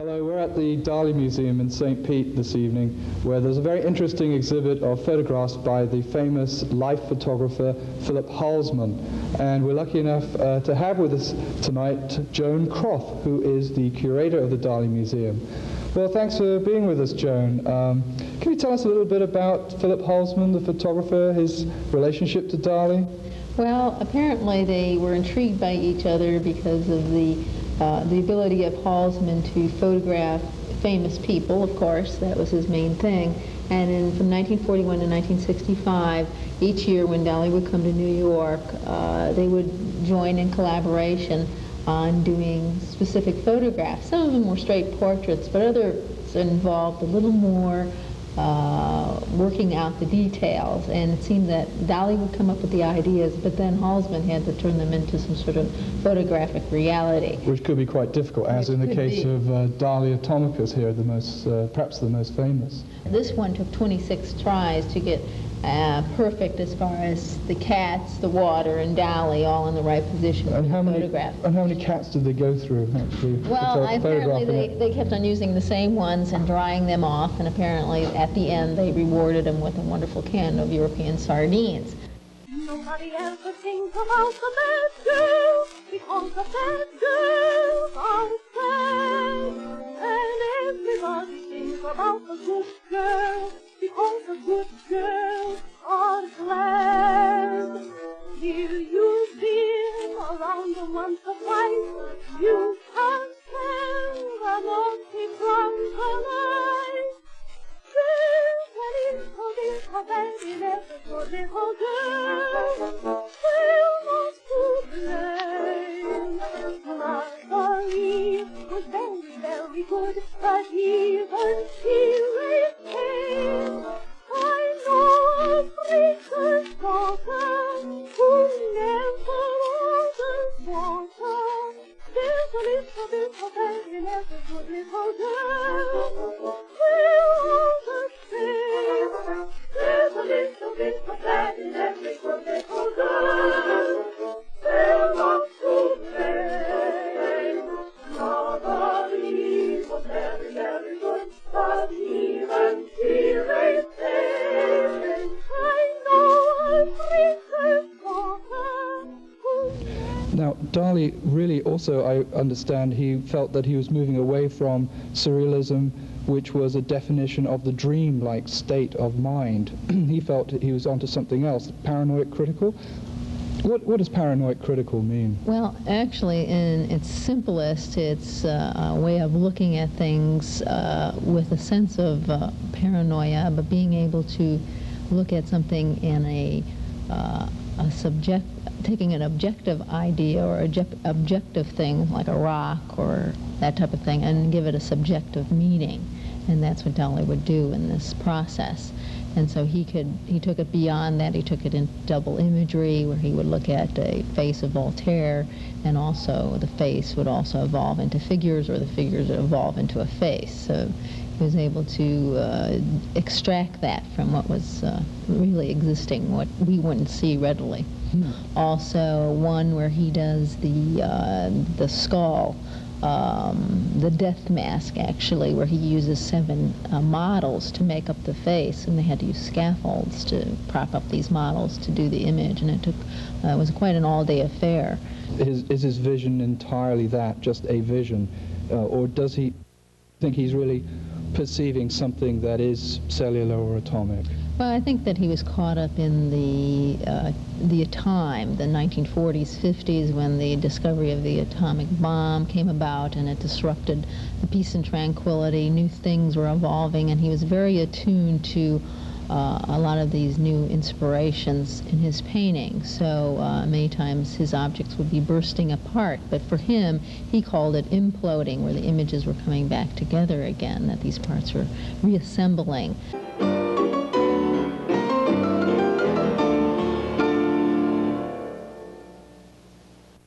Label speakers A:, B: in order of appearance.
A: Hello, we're at the Dali Museum in St. Pete this evening, where there's a very interesting exhibit of photographs by the famous life photographer Philippe Halsman. And we're lucky enough to have with us tonight Joan Croft, who is the curator of the Dali Museum. Well, thanks for being with us, Joan. Can you tell us a little bit about Philippe Halsman, the photographer, his relationship to Dali?
B: Well, apparently they were intrigued by each other because of the ability of Halsman to photograph famous people, of course. That was his main thing. And from 1941 to 1965, each year when Dali would come to New York, they would join in collaboration on doing specific photographs. Some of them were straight portraits, but others involved a little more working out the details. And it seemed that Dali would come up with the ideas, but then Halsman had to turn them into some sort of photographic reality.
A: Which could be quite difficult, as in the case of Dali Atomicus here, the most, perhaps the most famous.
B: This one took 26 tries to get perfect as far as the cats, the water, and Dali all in the right position for the photograph.
A: And how many cats did they go through, actually?
B: Well, apparently they kept on using the same ones and drying them off, and apparently at the end they rewarded them with a wonderful can of European sardines.
C: Nobody ever thinks about the bad girl, because the bad girls are sad. And everybody thinks about the good girl, because the good girls are glad. Here you've been around the once or twice, you can't stand the naughty drunken eyes. There's a very good little girl, will not to blame. Marguerite was very, very good, but even she raised Cain. I know a preacher's daughter who never ordered water. There's a little bit of very good little girl, will understand. There's a little bit of that in every good little girl, will not to blame. Marguerite was very, very good, but even she raised Cain. I know a preacher's daughter who...
A: Now, Dali really also, I understand, he felt that he was moving away from surrealism, which was a definition of the dream-like state of mind. He felt he was onto something else, paranoid critical. What does paranoid critical mean?
B: Well, actually, in its simplest, it's a way of looking at things with a sense of paranoia, but being able to look at something in a taking an objective idea or objective thing like a rock or that type of thing and give it a subjective meaning. And that's what Dali would do in this process. And so he took it beyond that. He took it into double imagery, where he would look at a face of Voltaire, and also the face would also evolve into figures, or the figures would evolve into a face. So he was able to extract that from what was really existing, what we wouldn't see readily. Also, one where he does the skull, the death mask, actually, where he uses 7 models to make up the face, and they had to use scaffolds to prop up these models to do the image, and it was quite an all-day affair.
A: Is his vision entirely that, just a vision, or does he think he's really perceiving something that is cellular or atomic?
B: Well, I think that he was caught up in the time, the 1940s, 50s, when the discovery of the atomic bomb came about, and it disrupted the peace and tranquility. New things were evolving, and he was very attuned to a lot of these new inspirations in his painting. So many times his objects would be bursting apart, but for him, he called it imploding, where the images were coming back together again, that these parts were reassembling.